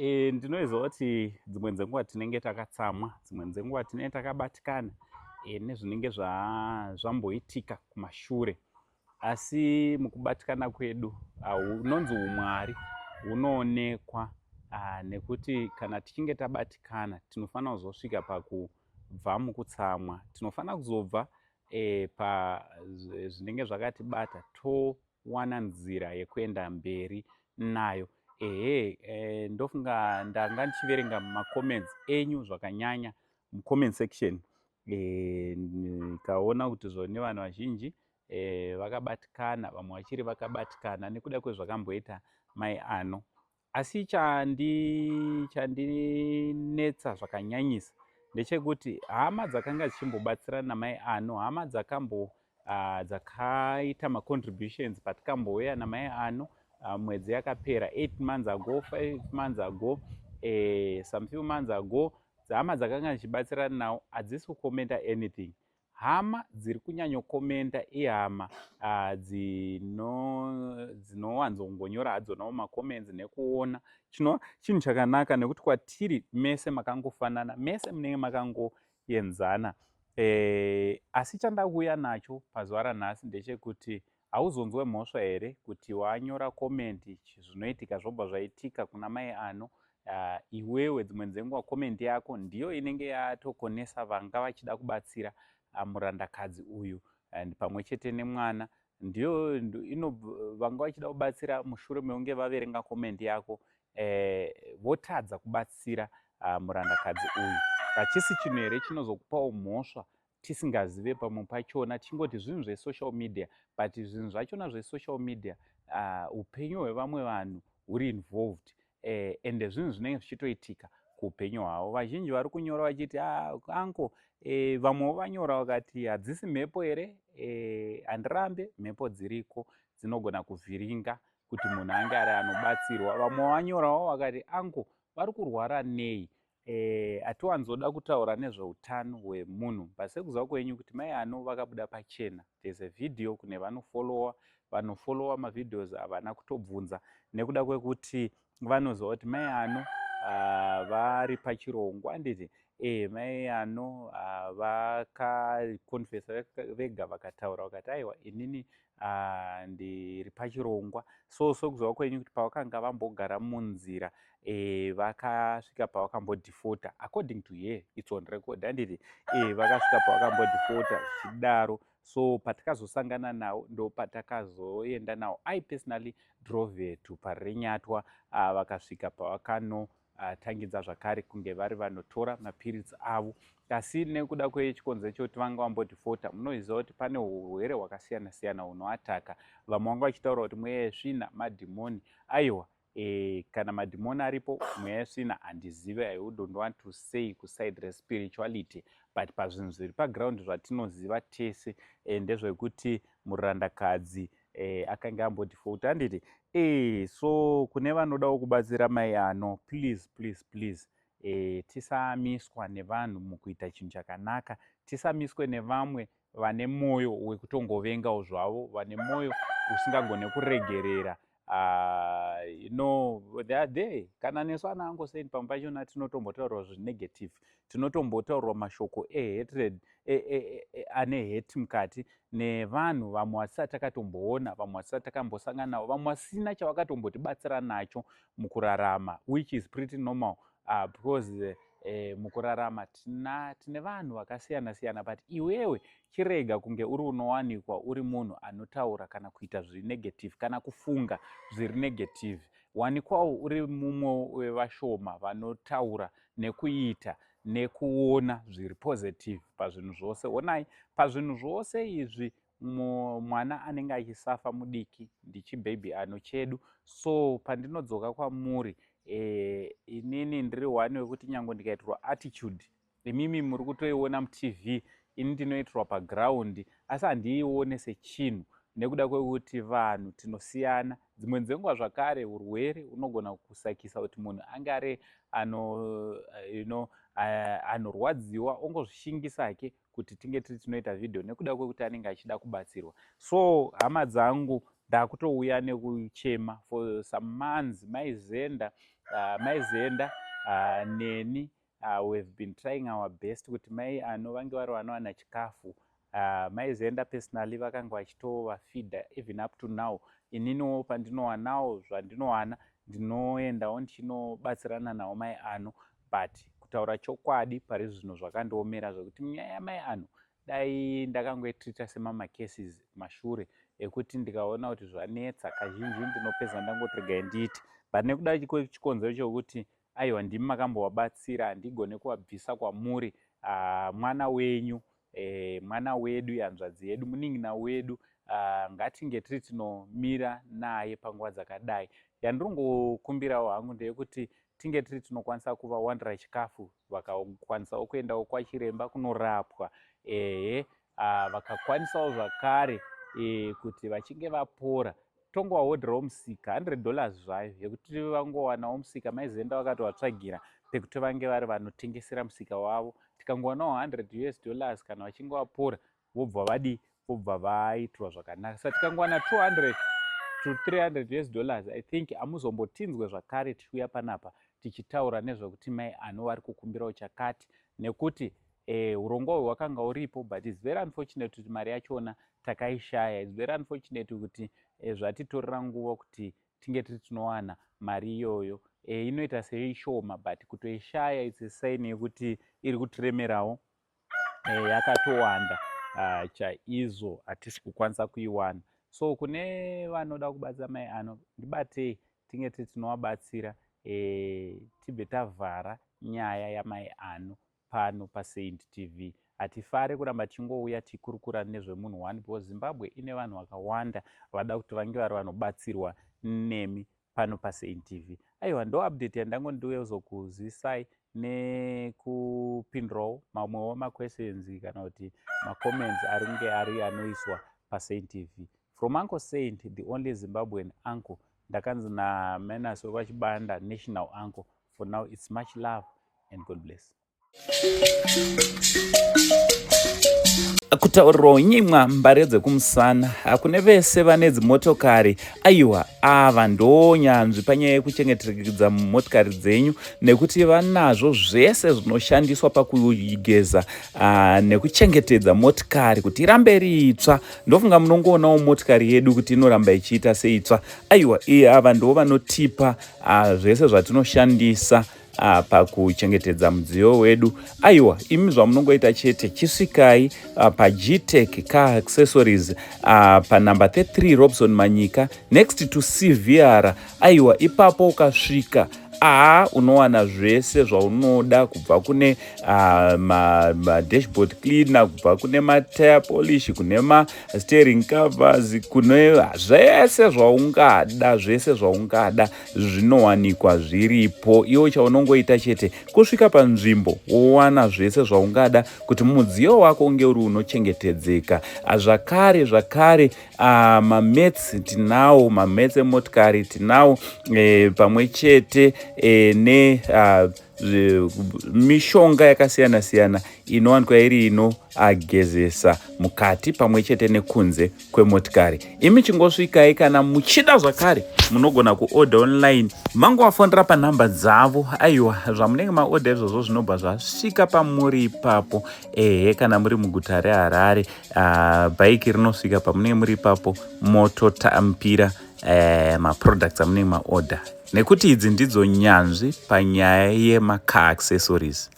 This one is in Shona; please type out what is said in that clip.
Ndinoziva kuti dzimwe dzenguva tinenge takatsamwa, dzimwe dzenguva tinenge takabatikana nezvinenge zvamboitika kumashure. Asi mukubatikana kwedu hunonzi umwari hunoonekwa nekuti kana tichinge tabatikana tinofanira kuzosvika pakubva mukutsamwa. Tinofanira kuzobva pazvinenge zvakatibata towana nzira yekuenda mberi nayo. Ndofunga ndanga ndichiverenga macomments enyu zvakanyanya mucomment section, ndikaona kuti zvone vanhu vazhinji vakabatikana, vamwe vachiri vakabatikana nekuda kwezvakamboita mai ano. Asi chandinetsa zvakanyanyisa ndechekuti hama dzakanga dzichimbobatsirana mai ano, hama dzakaita macontributions patikambouya namai ano mwedzi yakapera 8 months ago, 5 months ago, some few months ago. Hama dzakanga dzichibatsirana nawo hadzisi kukomenta anything. Hama dziri kunyanyokomenta ihama dzinowanzongonyora hadzo nawo macomments nekuona chinhu chakanaka, nekuti kwatiri mese makangofanana, mese munenge makangoenzana. Asi chandada kuuya nacho pazuva ranhasi ndechekuti hauzonzwe mhosva here kuti wanyora komenti zvinoitika zvobva zvaitika kuna mai ano. Iwewe dzimwe dzenguva komenti yako ndiyo inenge yatokonesa vanga vachida kubatsira murandakadzi uyu pamwe chete nemwana, ndiyo vanga vachida kubatsira mushure mekunge vaverenga komenti yako votadza kubatsira murandakadzi uyu. Hachisi chinhu here chinozokupawo mhosva tisingazive pamwe pachona, tichingoti zvinhu zvesocial media, but zvinhu zvachona zvesocial media upenyu hwevamwe vanhu huri involved, ende zvinhu zvinenge zvichitoitika kuupenyu hwavo. Vazhinji vari kunyora vachiti anko, vamwewo vanyora vakati hadzisi mhepo here, handirambe, mhepo dziriko dzinogona kuvhiringa kuti munhu ange ari anobatsirwa. Vamwe vanyorawo vakati anko, vari kurwara nei, hatiwanzoda kutaura nezveutano hwemunhu. Pasekuziva kwenyu kuti mai ano vakabuda pachena. There's a video kune vanofollowa mavidheos havana kutobvunza nekuda kwekuti vanoziva kuti mai ano vari pachirongwa. Handiti mai ano vakakonfesa vega vakataura vakati aiwa inini ndiri pachirongwa. So sokuziva kwenyu kuti pavakanga vambogara munzira vakasvika pavakambodhifota, according to her, it's on record. Handiti vakasvika pavakambodhifota zvichidaro. So patakazosangana navo ndo patakazoenda navo. I personally drove to Parenyatwa, vakasvika pavakanotangidza zvakare kunge vari vanotora mapirits avo. Asi nekuda kwechikonzero chekuti vanga vambodhifota, munoziva kuti pane urwere hwakasiyana siyana hunoataka. Vamwe vanga vachitaura kuti mweya yesvina madhimoni. Aiwa, kana madhimoni aripo, mweya yesvina handizive. I wouldn't want to say kuside respirituality, but pazvinhu zviri paground zvatinoziva tese ndezvekuti murandakadzi akanga ambodhifota. Handiti so kune vanodawo kubatsira mai ano, please, tisamiswa nevanhu mukuita chinhu chakanaka. Tisamiswe nevamwe vane mwoyo wekutongovengawo zvavo, vane mwoyo usingagone kuregerera. The other day, kana nesu ana angoseni pamwe pachona tinotombotaurwa zvinegative, tinotombotaurwa mashoko ehatred, ane hate mukati nevanhu vamwe vasati takatomboona, vamwe vasati takambosangana navo, vamwe vasina chavakatombotibatsira nacho mukurarama, which is pretty normal because mukurarama tine vanhu vakasiyana siyana. But iwewe chirega kunge uri unowanikwa uri munhu anotaura kana kuita zviri negative kana kufunga zviri negative. Wanikwawo uri mumwe wevashoma vanotaura nekuita nekuona zviri positive pazvinhu zvose. Onai, pazvinhu zvose izvi mwana anenge achisafa mudiki ndichibhebi ano chedu. So pandinodzoka kwamuri, inini ndiri one wekuti nyange ndikaitirwa attitude, imimi muri kutoiona mutv, ini ndinoitirwa paground, asi handiione sechinhu nekuda kwekuti vanhu tinosiyana. Dzimwe dzenguva zvakare urwere unogona kusakisa kuti munhu ange ari anorwadziwa ongozvishingisake kuti tinge tiri tinoita video nekuda kwekuti anenge achida kubatsirwa. So hama dzangu, ndakutouya nekuchema for some months. Maizenda neni we've been trying our best kuti mai ano vange vari vanowana chikafu. Maizenda personally vakanga vachitovafeeda even up to now. Ininiwo pandinowanawo zvandinowana ndinoendawo ndichinobatsirana nawo mai ano, but kutaura chokwadi pari zvino zvakandiomera zvokuti munyaya yamai ano dai ndakangoitrita semacases mashure ekuti ndikaona kuti zvanetsa kazhinji ndinopedza ndangoti regai ndiiti, but nekuda chikonzero chokuti aiwa ndimi makambovabatsira, handigone kuvabvisa kwamuri. Mwana wenyu, mwana wedu, hanzvadzi yedu, munin'ina wedu, ngatinge tiri tinomira naye panguva dzakadai. Yandirongokumbirawo hangu ndeyekuti tinge tiri tinokwanisa kuvawandira chikafu, vakakwanisawo kuendawo kwachiremba kunorapwa, vakakwanisawo zvakare kuti vachinge vapora tongovahodherawo musika $100 zvayo yekuti vangowanawo musika. Maizoenda vakatovatsvagira pekuti vange vari vanotengesera musika wavo. Tikangowanawo $100 kana vachinge vapora vobva vaitwa zvakanaka. Saka tikangowana $200 to $300 I think hamuzombotinzwe zvakare tichiuya panapa tichitaura nezvekuti mai ano vari kukumbirawo chakati, nekuti urongwa hwe hwakanga uripo, but it's very unfortunate kuti mari yachona takaishaya. It's very unfortunate kuti zvatitorera nguva kuti tinge tiri tinowana mari iyoyo. Inoita seishoma, but kutoishaya it's a sign yekuti iri kutiremerawo yakatowanda chaizvo hatisi kukwanisa kuiwana. So kune vanoda kubatsira mai ano, ndibatei tinge tiri tinovabatsira, tibve tavhara nyaya yamai ano pano paSaint TV. Hatifare kuramba tichingouya tichikurukura nezvemunhu one, because Zimbabwe ine vanhu vakawanda vada kuti vange vari vanobatsirwa nemi pano paSaint TV. Aiwa, ndo update yandangondizokuzivisai nekupindurawo mamwewo maquestions kana kuti macomments aringe ari anoiswa paSaint TV. From Uncle Saint, the only Zimbabwean uncle, ndakanzi naMenas wepachibanda national uncle. For now, it's much love and God bless. Kutaurirawo nyimwa mbare dzekumusana kune vese vane dzimotokari. Aiwa, ava ndo nyanzvi panyaya yekuchengetedza motokari dzenyu, nekuti vanazvo zvese zvinoshandiswa pakugeza nekuchengetedza motokari kuti irambe iri itsva. Ndofunga munongoonawo motokari yedu kuti inoramba ichiita seitsva. Aiwa, ava ndo vanotipa zvese zvatinoshandisa pakuchengetedza mudziyo wedu. Aiwa, imi zvamunongoita chete chisvikai paGTech Car Accessories panumber 33 Robson Manyika next to CVR. Aiwa, ipapo ukasvika unowana zvese zvaunoda, kubva kune dashboard cleaner, kubva kune tire polish, kune steering covers, kune zvese zvaungada zvinowanikwa zviripo. Iwo chaunongoita chete kusvika panzvimbo wowana zvese zvaungada kuti mudziyo wako unge uri unochengetedzeka. Zvakare mamets tinawo, mamets emotokari tinawo, pamwe chete mishonga yakasiyana siyana inowanikwa iri agezesa mukati pamwe chete nekunze kwemotokari. Imi chingosvikai, kana muchida zvakare munogona kuorder online, mangovafonera panhamba dzavo. Aiwa, zvamunenge maorder izvozvo zvinobva zvasvika pamuri ipapo. Kana muri muguta reHarare, bhaiki rinosvika pamunenge muri ipapo mototambira maproducts amunenge maorder, nekuti idzi ndidzo nyanzvi panyaya yemacar accessories.